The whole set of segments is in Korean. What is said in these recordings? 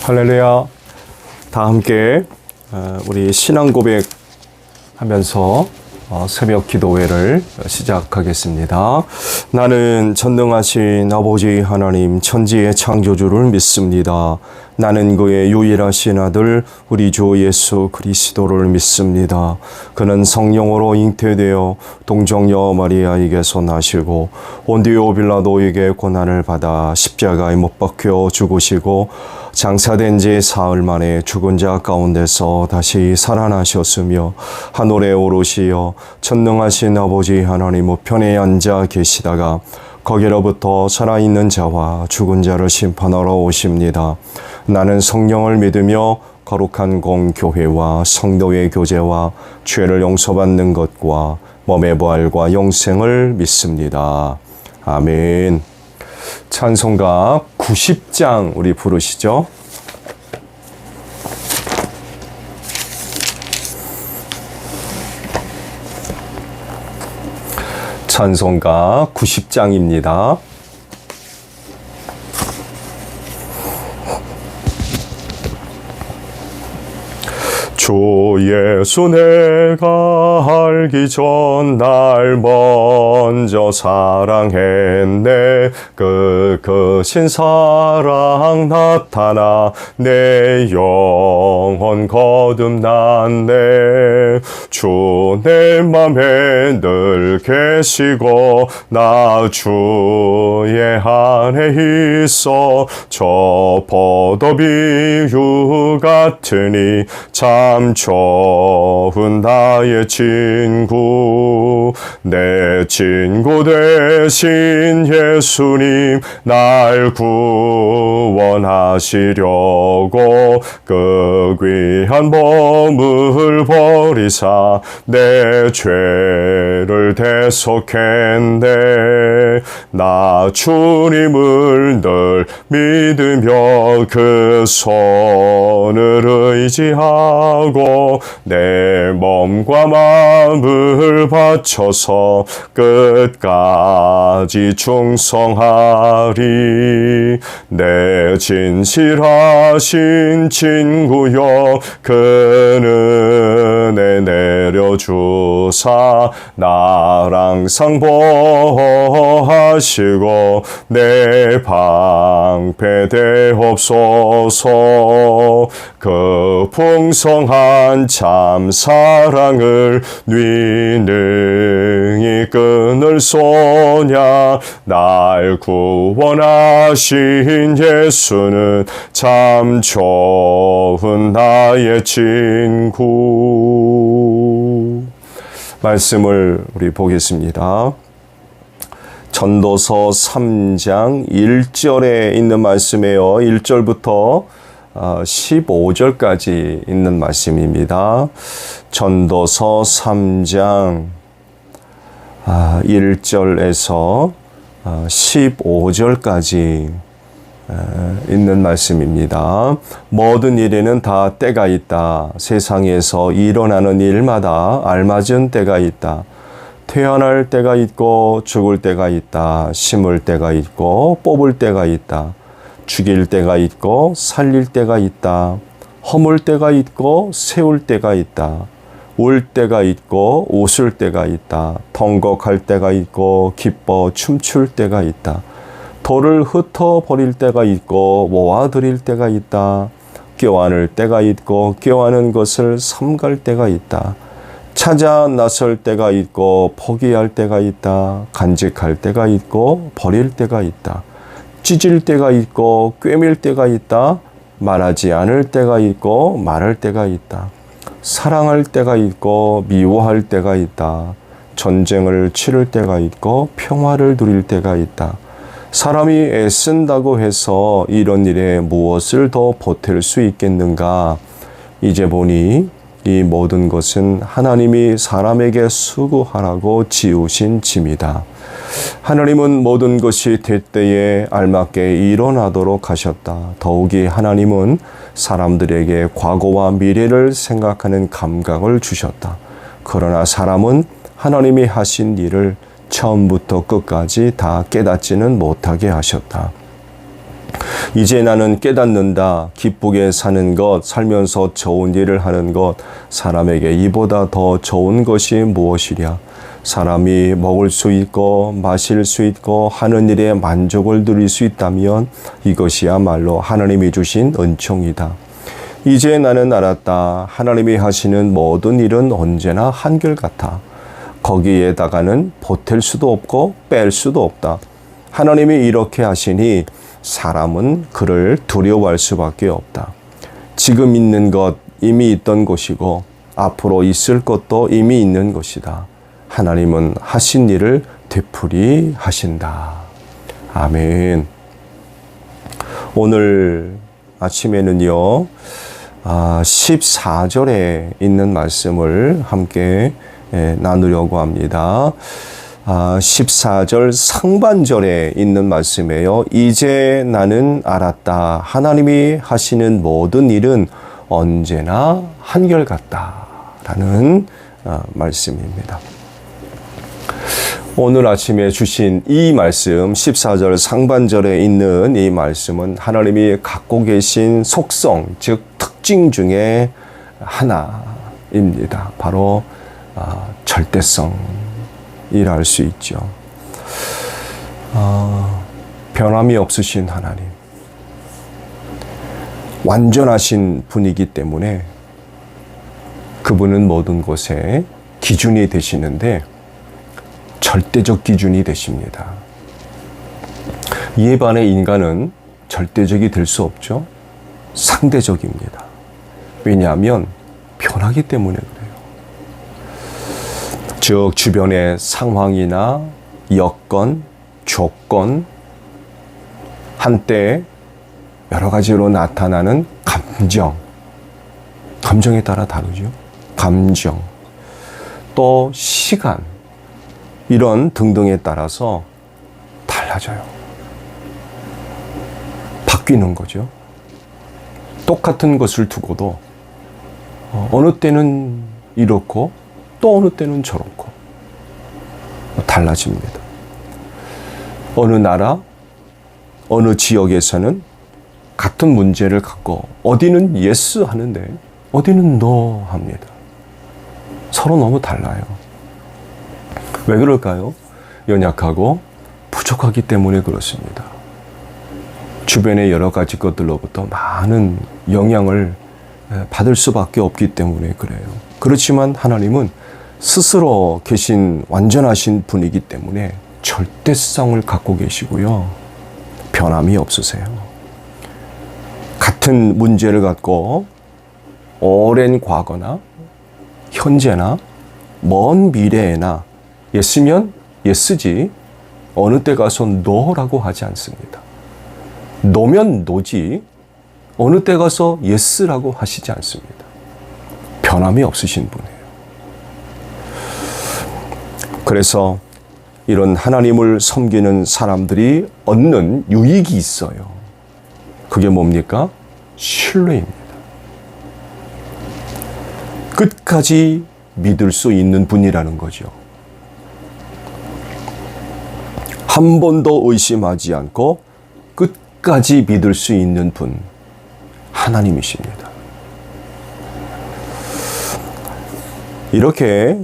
할렐루야. 다 함께 우리 신앙 고백하면서 새벽 기도회를 시작하겠습니다. 나는 전능하신 아버지 하나님 천지의 창조주를 믿습니다. 나는 그의 유일하신 아들 우리 주 예수 그리스도를 믿습니다. 그는 성령으로 잉태되어 동정녀 마리아에게서 나시고 본디오 빌라도에게 고난을 받아 십자가에 못 박혀 죽으시고 장사된 지 사흘 만에 죽은 자 가운데서 다시 살아나셨으며 하늘에 오르시어 전능하신 아버지 하나님 우편에 앉아 계시다가 거기로부터 살아있는 자와 죽은 자를 심판하러 오십니다. 나는 성령을 믿으며 거룩한 공교회와 성도의 교제와 죄를 용서받는 것과 몸의 부활과 영생을 믿습니다. 아멘. 찬송가 90장 우리 부르시죠. 찬송가 90장입니다. 주 예수 내가 알기 전 날 먼저 사랑했네. 그 크신 사랑 나타나 내 영혼 거듭났네. 주 내 맘에 늘 계시고 나 주의 안에 있어. 저 포도비유 같으니 참 좋은 나의 친구. 내 친구 되신 예수님 날 구원하시려고 그 귀한 몸을 버리사 내 죄를 대속했네. 나 주님을 늘 믿으며 그 손을 의지하고 내 몸과 마음을 바쳐서 끝까지 충성하리. 내 진실하신 친구여 그 은혜 내려주사 나랑 상보하시고 내 방패 되옵소서. 그 풍성한 참 사랑을 능히 끊을 소냐. 날 구원하신 예수는 참 좋은 나의 친구. 말씀을 우리 보겠습니다. 전도서 3장 1절에 있는 말씀이에요. 1절부터 15절까지 있는 말씀입니다. 전도서 3장 1절에서 15절까지 있는 말씀입니다. 모든 일에는 다 때가 있다. 세상에서 일어나는 일마다 알맞은 때가 있다. 태어날 때가 있고 죽을 때가 있다. 심을 때가 있고 뽑을 때가 있다. 죽일 때가 있고 살릴 때가 있다. 허물 때가 있고 세울 때가 있다. 울 때가 있고 웃을 때가 있다. 통곡할 때가 있고 기뻐 춤출 때가 있다. 돌을 흩어버릴 때가 있고 모아들일 때가 있다. 껴안을 때가 있고 껴안은 것을 삼갈 때가 있다. 찾아 나설 때가 있고 포기할 때가 있다. 간직할 때가 있고 버릴 때가 있다. 찢을 때가 있고 꿰밀 때가 있다. 말하지 않을 때가 있고 말할 때가 있다. 사랑할 때가 있고 미워할 때가 있다. 전쟁을 치를 때가 있고 평화를 누릴 때가 있다. 사람이 애쓴다고 해서 이런 일에 무엇을 더 보탤 수 있겠는가? 이제 보니 이 모든 것은 하나님이 사람에게 수고하라고 지으신 짐이다. 하나님은 모든 것이 될 때에 알맞게 일어나도록 하셨다. 더욱이 하나님은 사람들에게 과거와 미래를 생각하는 감각을 주셨다. 그러나 사람은 하나님이 하신 일을 처음부터 끝까지 다 깨닫지는 못하게 하셨다. 이제 나는 깨닫는다. 기쁘게 사는 것, 살면서 좋은 일을 하는 것, 사람에게 이보다 더 좋은 것이 무엇이랴. 사람이 먹을 수 있고 마실 수 있고 하는 일에 만족을 누릴 수 있다면 이것이야말로 하나님이 주신 은총이다. 이제 나는 알았다. 하나님이 하시는 모든 일은 언제나 한결같아. 거기에다가는 보탤 수도 없고 뺄 수도 없다. 하나님이 이렇게 하시니 사람은 그를 두려워할 수밖에 없다. 지금 있는 것 이미 있던 것이고 앞으로 있을 것도 이미 있는 것이다. 하나님은 하신 일을 되풀이 하신다. 아멘. 오늘 아침에는요, 14절에 있는 말씀을 함께 나누려고 합니다. 14절 상반절에 있는 말씀이에요. 이제 나는 알았다. 하나님이 하시는 모든 일은 언제나 한결같다. 라는 말씀입니다. 오늘 아침에 주신 이 말씀, 14절 상반절에 있는 이 말씀은 하나님이 갖고 계신 속성, 즉 특징 중에 하나입니다. 바로 절대성이라 할 수 있죠. 변함이 없으신 하나님, 완전하신 분이기 때문에 그분은 모든 것에 기준이 되시는데 절대적 기준이 되십니다. 이에 반해 인간은 절대적이 될 수 없죠. 상대적입니다. 왜냐하면 변하기 때문에 그래요. 즉 주변의 상황이나 여건, 조건, 한때 여러 가지로 나타나는 감정에 따라 다르죠. 감정, 또 시간, 이런 등등에 따라서 달라져요. 바뀌는 거죠. 똑같은 것을 두고도 어느 때는 이렇고 또 어느 때는 저렇고 달라집니다. 어느 나라, 어느 지역에서는 같은 문제를 갖고 어디는 yes 하는데 어디는 no 합니다. 서로 너무 달라요. 왜 그럴까요? 연약하고 부족하기 때문에 그렇습니다. 주변의 여러 가지 것들로부터 많은 영향을 받을 수밖에 없기 때문에 그래요. 그렇지만 하나님은 스스로 계신 완전하신 분이기 때문에 절대성을 갖고 계시고요. 변함이 없으세요. 같은 문제를 갖고 오랜 과거나 현재나 먼 미래에나 예스면 예스지 어느 때 가서 노라고 하지 않습니다. 노면 노지 어느 때 가서 예스라고 하시지 않습니다. 변함이 없으신 분이에요. 그래서 이런 하나님을 섬기는 사람들이 얻는 유익이 있어요. 그게 뭡니까? 신뢰입니다. 끝까지 믿을 수 있는 분이라는 거죠. 한 번도 의심하지 않고 끝까지 믿을 수 있는 분, 하나님이십니다. 이렇게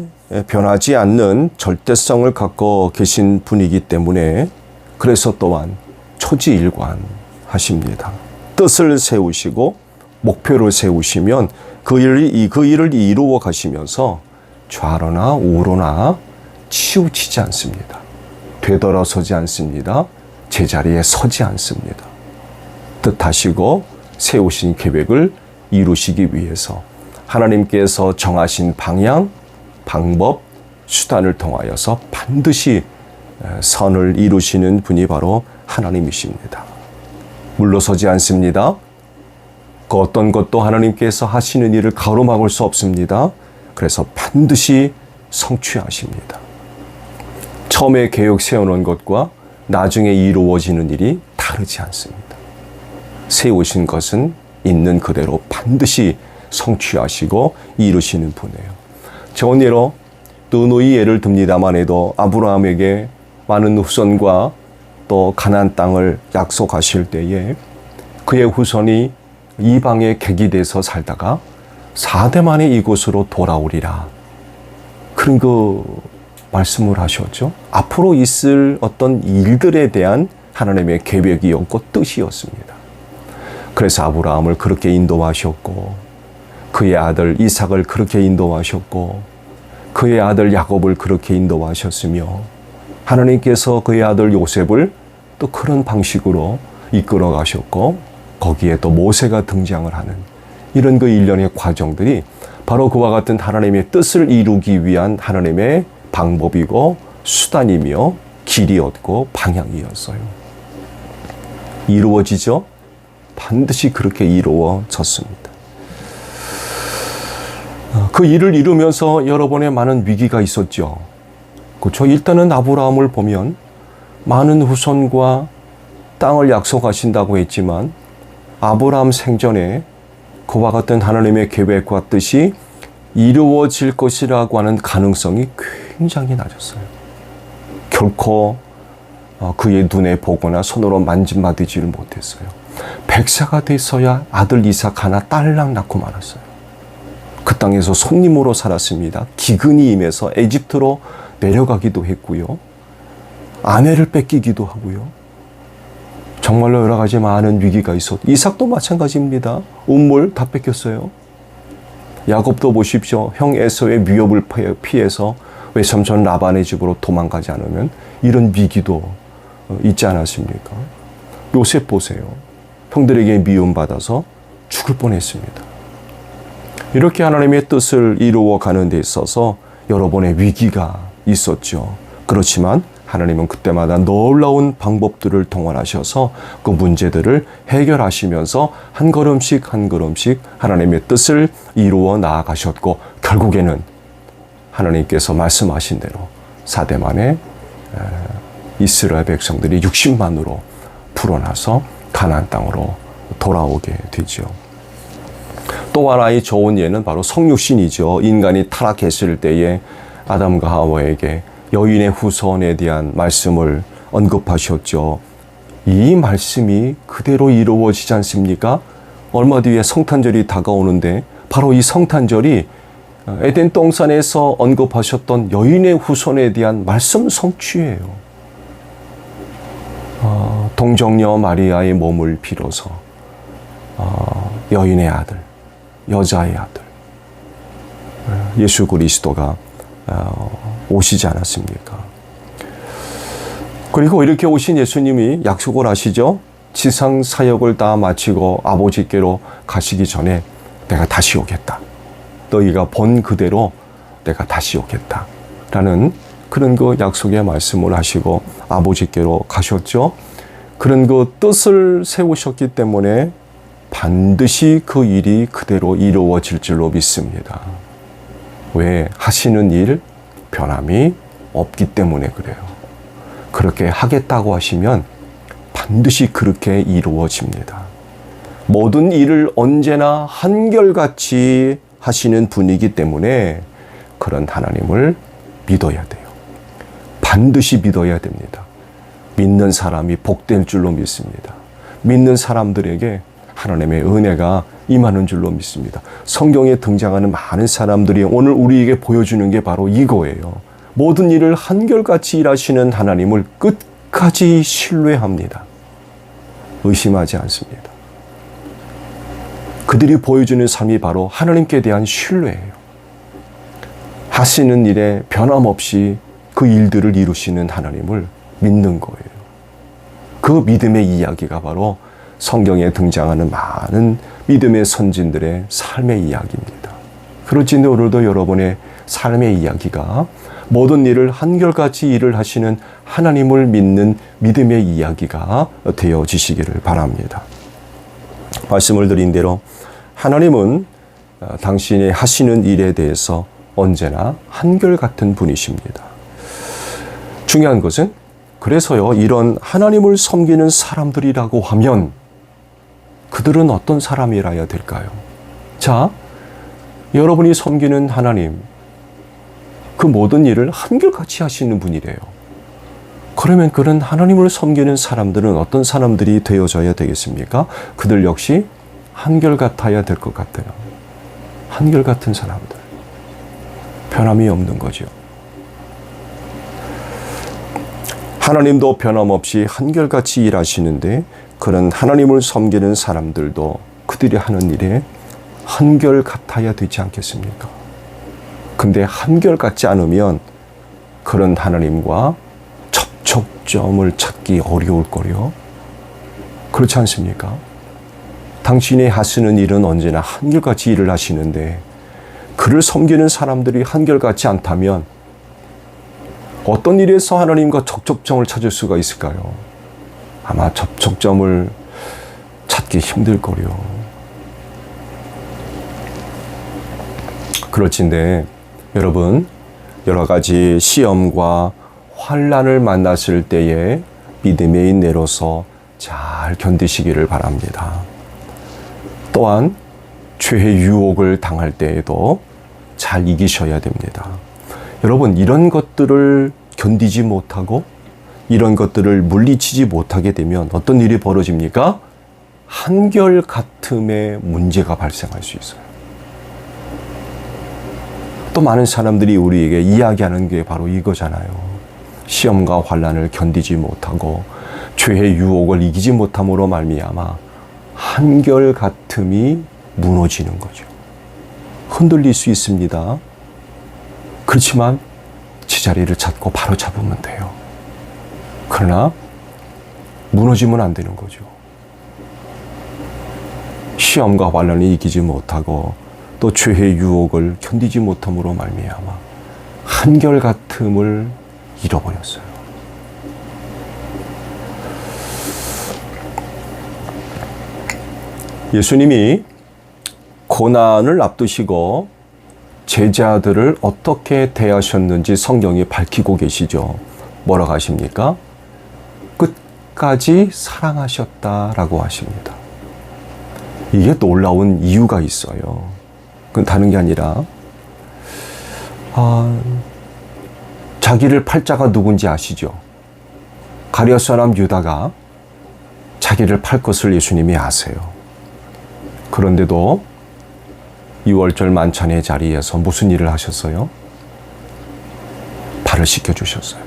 변하지 않는 절대성을 갖고 계신 분이기 때문에 그래서 또한 초지일관하십니다. 뜻을 세우시고 목표를 세우시면 그 일을 이루어 가시면서 좌로나 우로나 치우치지 않습니다. 되돌아서지 않습니다. 제자리에 서지 않습니다. 뜻하시고 세우신 계획을 이루시기 위해서 하나님께서 정하신 방향, 방법, 수단을 통하여서 반드시 선을 이루시는 분이 바로 하나님이십니다. 물러서지 않습니다. 그 어떤 것도 하나님께서 하시는 일을 가로막을 수 없습니다. 그래서 반드시 성취하십니다. 처음에 계획 세워놓은 것과 나중에 이루어지는 일이 다르지 않습니다. 세우신 것은 있는 그대로 반드시 성취하시고 이루시는 분이에요. 좋은 예로 누누이 예를 듭니다만 해도 아브라함에게 많은 후손과 또 가나안 땅을 약속하실 때에 그의 후손이 이방의 객이 돼서 살다가 4대 만에 이곳으로 돌아오리라. 그런 그 말씀을 하셨죠. 앞으로 있을 어떤 일들에 대한 하나님의 계획이었고 뜻이었습니다. 그래서 아브라함을 그렇게 인도하셨고, 그의 아들 이삭을 그렇게 인도하셨고, 그의 아들 야곱을 그렇게 인도하셨으며, 하나님께서 그의 아들 요셉을 또 그런 방식으로 이끌어 가셨고, 거기에 또 모세가 등장을 하는 이런 그 일련의 과정들이 바로 그와 같은 하나님의 뜻을 이루기 위한 하나님의 방법이고 수단이며 길이었고 방향이었어요. 이루어지죠? 반드시 그렇게 이루어졌습니다. 그 일을 이루면서 여러 번의 많은 위기가 있었죠. 그렇죠? 일단은 아브라함을 보면 많은 후손과 땅을 약속하신다고 했지만 아브라함 생전에 그와 같은 하나님의 계획과 뜻이 이루어질 것이라고 하는 가능성이 굉장히 낮았어요. 결코 그의 눈에 보거나 손으로 만짐받지를 못했어요. 100세가 돼서야 아들 이삭 하나 딸랑 낳고 말았어요. 그 땅에서 손님으로 살았습니다. 기근이 임해서 에집트로 내려가기도 했고요. 아내를 뺏기기도 하고요. 정말로 여러 가지 많은 위기가 있었고, 이삭도 마찬가지입니다. 음물 다 뺏겼어요. 야곱도 보십시오. 형 에서의 위협을 피해서 외삼촌 라반의 집으로 도망가지 않으면 이런 위기도 있지 않았습니까? 요셉 보세요. 형들에게 미움받아서 죽을 뻔했습니다. 이렇게 하나님의 뜻을 이루어가는 데 있어서 여러 번의 위기가 있었죠. 그렇지만 하나님은 그때마다 놀라운 방법들을 동원하셔서 그 문제들을 해결하시면서 한 걸음씩 한 걸음씩 하나님의 뜻을 이루어 나아가셨고, 결국에는 하나님께서 말씀하신 대로 4대 만에 이스라엘 백성들이 60만으로 불어나서 가나안 땅으로 돌아오게 되죠. 또 하나의 좋은 예는 바로 성육신이죠. 인간이 타락했을 때에 아담과 하와에게 여인의 후손에 대한 말씀을 언급하셨죠. 이 말씀이 그대로 이루어지지 않습니까? 얼마 뒤에 성탄절이 다가오는데 바로 이 성탄절이 에덴 동산에서 언급하셨던 여인의 후손에 대한 말씀 성취예요. 동정녀 마리아의 몸을 빌어서 여인의 아들, 여자의 아들 예수 그리스도가 오시지 않았습니까? 그리고 이렇게 오신 예수님이 약속을 하시죠. 지상 사역을 다 마치고 아버지께로 가시기 전에 내가 다시 오겠다. 너희가 본 그대로 내가 다시 오겠다. 라는 그런 그 약속의 말씀을 하시고 아버지께로 가셨죠. 그런 그 뜻을 세우셨기 때문에 반드시 그 일이 그대로 이루어질 줄로 믿습니다. 왜? 하시는 일 변함이 없기 때문에 그래요. 그렇게 하겠다고 하시면 반드시 그렇게 이루어집니다. 모든 일을 언제나 한결같이 하시는 분이기 때문에 그런 하나님을 믿어야 돼요. 반드시 믿어야 됩니다. 믿는 사람이 복될 줄로 믿습니다. 믿는 사람들에게 하나님의 은혜가 임하는 줄로 믿습니다. 성경에 등장하는 많은 사람들이 오늘 우리에게 보여주는 게 바로 이거예요. 모든 일을 한결같이 일하시는 하나님을 끝까지 신뢰합니다. 의심하지 않습니다. 그들이 보여주는 삶이 바로 하나님께 대한 신뢰예요. 하시는 일에 변함없이 그 일들을 이루시는 하나님을 믿는 거예요. 그 믿음의 이야기가 바로 성경에 등장하는 많은 믿음의 선진들의 삶의 이야기입니다. 그렇지 오늘도 여러분의 삶의 이야기가 모든 일을 한결같이 일을 하시는 하나님을 믿는 믿음의 이야기가 되어지시기를 바랍니다. 말씀을 드린 대로 하나님은 당신이 하시는 일에 대해서 언제나 한결같은 분이십니다. 중요한 것은 그래서요, 이런 하나님을 섬기는 사람들이라고 하면 그들은 어떤 사람이라야 될까요? 자, 여러분이 섬기는 하나님, 그 모든 일을 한결같이 하시는 분이래요. 그러면 그런 하나님을 섬기는 사람들은 어떤 사람들이 되어져야 되겠습니까? 그들 역시 한결같아야 될 것 같아요. 한결같은 사람들. 변함이 없는 거죠. 하나님도 변함없이 한결같이 일하시는데 그런 하나님을 섬기는 사람들도 그들이 하는 일에 한결같아야 되지 않겠습니까? 근데 한결같지 않으면 그런 하나님과 접촉점을 찾기 어려울 거요. 그렇지 않습니까? 당신이 하시는 일은 언제나 한결같이 일을 하시는데 그를 섬기는 사람들이 한결같지 않다면 어떤 일에서 하나님과 접촉점을 찾을 수가 있을까요? 아마 접촉점을 찾기 힘들 거요. 그렇진데 여러분, 여러 가지 시험과 환난을 만났을 때에 믿음의 인내로서 잘 견디시기를 바랍니다. 또한 죄의 유혹을 당할 때에도 잘 이기셔야 됩니다. 여러분, 이런 것들을 견디지 못하고 이런 것들을 물리치지 못하게 되면 어떤 일이 벌어집니까? 한결같음의 문제가 발생할 수 있어요. 또 많은 사람들이 우리에게 이야기하는 게 바로 이거잖아요. 시험과 환난을 견디지 못하고 죄의 유혹을 이기지 못함으로 말미암아 한결같음이 무너지는 거죠. 흔들릴 수 있습니다. 그렇지만 제자리를 찾고 바로 잡으면 돼요. 그러나 무너지면 안 되는 거죠. 시험과 환난을 이기지 못하고 또 죄의 유혹을 견디지 못함으로 말미암아 한결같음을 잃어버렸어요. 예수님이 고난을 앞두시고 제자들을 어떻게 대하셨는지 성경이 밝히고 계시죠. 뭐라고 하십니까? 끝까지 사랑하셨다라고 하십니다. 이게 놀라운 이유가 있어요. 그건 다른 게 아니라 자기를 팔자가 누군지 아시죠? 가룟 사람 유다가 자기를 팔 것을 예수님이 아세요. 그런데도 6월절 만찬의 자리에서 무슨 일을 하셨어요? 발을 씻겨주셨어요.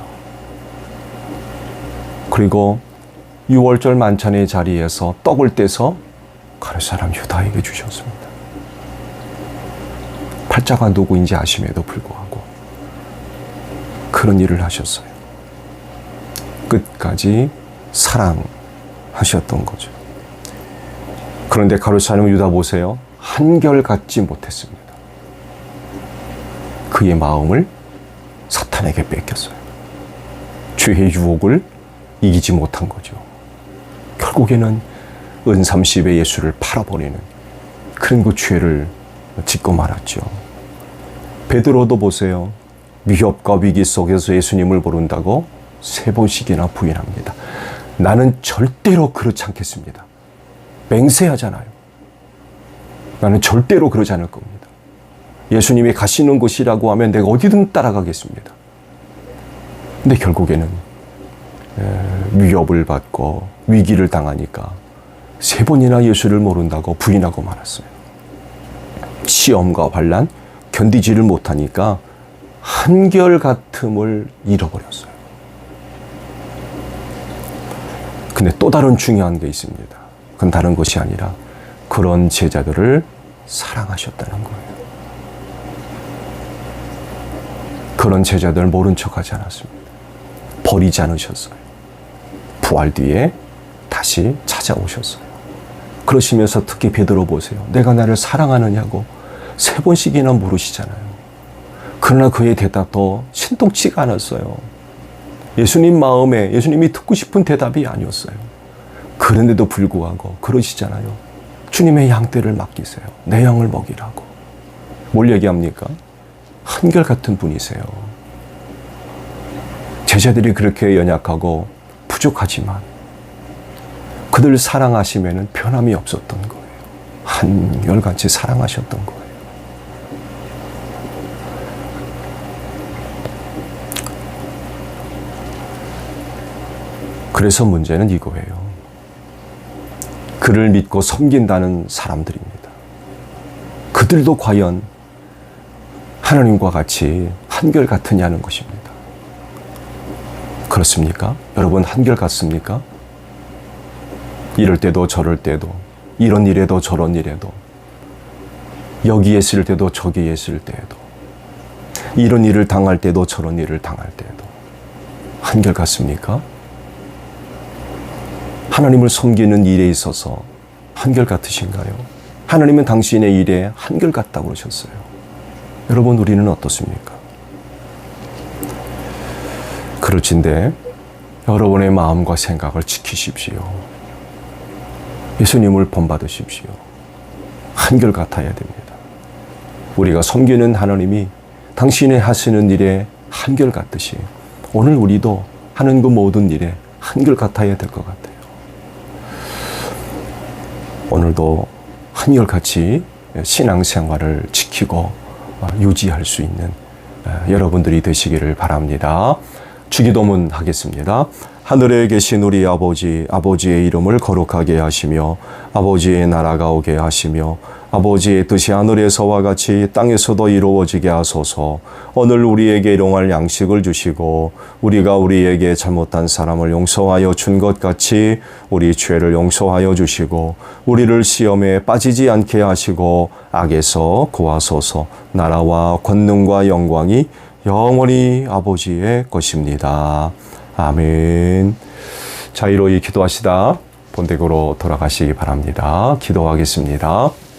그리고 6월절 만찬의 자리에서 떡을 떼서 가룟 사람 유다에게 주셨습니다. 팔자가 누구인지 아심에도 불구하고 그런 일을 하셨어요. 끝까지 사랑하셨던 거죠. 그런데 가룟 사람 유다 보세요. 한결같지 못했습니다. 그의 마음을 사탄에게 뺏겼어요. 죄의 유혹을 이기지 못한 거죠. 결국에는 은삼십에 예수를 팔아버리는 그런 그 죄를 짓고 말았죠. 베드로도 보세요. 위협과 위기 속에서 예수님을 부른다고 3번씩이나 부인합니다. 나는 절대로 그렇지 않겠습니다. 맹세하잖아요. 나는 절대로 그러지 않을 겁니다. 예수님이 가시는 곳이라고 하면 내가 어디든 따라가겠습니다. 근데 결국에는 위협을 받고 위기를 당하니까 3번이나 예수를 모른다고 부인하고 말았어요. 시험과 환난 견디지를 못하니까 한결같음을 잃어버렸어요. 근데 또 다른 중요한 게 있습니다. 그건 다른 것이 아니라 그런 제자들을 사랑하셨다는 거예요. 그런 제자들 모른 척하지 않았습니다. 버리지 않으셨어요. 부활 뒤에 다시 찾아오셨어요. 그러시면서 특히 베드로 보세요. 내가 나를 사랑하느냐고 3번씩이나 물으시잖아요. 그러나 그의 대답도 신통치가 않았어요. 예수님 마음에 예수님이 듣고 싶은 대답이 아니었어요. 그런데도 불구하고 그러시잖아요. 주님의 양떼를 맡기세요. 내 양을 먹이라고. 뭘 얘기합니까? 한결같은 분이세요. 제자들이 그렇게 연약하고 부족하지만 그들 사랑하시면은 변함이 없었던 거예요. 한결같이 사랑하셨던 거예요. 그래서 문제는 이거예요. 그를 믿고 섬긴다는 사람들입니다. 그들도 과연 하나님과 같이 한결같으냐는 것입니다. 그렇습니까? 여러분 한결같습니까? 이럴 때도 저럴 때도, 이런 일에도 저런 일에도, 여기에 있을 때도 저기에 있을 때에도, 이런 일을 당할 때도 저런 일을 당할 때에도 한결같습니까? 하나님을 섬기는 일에 있어서 한결같으신가요? 하나님은 당신의 일에 한결같다고 그러셨어요. 여러분 우리는 어떻습니까? 그럴진데 여러분의 마음과 생각을 지키십시오. 예수님을 본받으십시오. 한결같아야 됩니다. 우리가 섬기는 하나님이 당신의 하시는 일에 한결같듯이 오늘 우리도 하는 그 모든 일에 한결같아야 될 것 같아요. 오늘도 한결같이 신앙생활을 지키고 유지할 수 있는 여러분들이 되시기를 바랍니다. 주기도문 하겠습니다. 하늘에 계신 우리 아버지, 아버지의 이름을 거룩하게 하시며 아버지의 나라가 오게 하시며 아버지의 뜻이 하늘에서와 같이 땅에서도 이루어지게 하소서. 오늘 우리에게 일용할 양식을 주시고 우리가 우리에게 잘못한 사람을 용서하여 준 것 같이 우리 죄를 용서하여 주시고 우리를 시험에 빠지지 않게 하시고 악에서 구하소서. 나라와 권능과 영광이 영원히 아버지의 것입니다. 아멘. 자유로이 기도하시다 본댁으로 돌아가시기 바랍니다. 기도하겠습니다.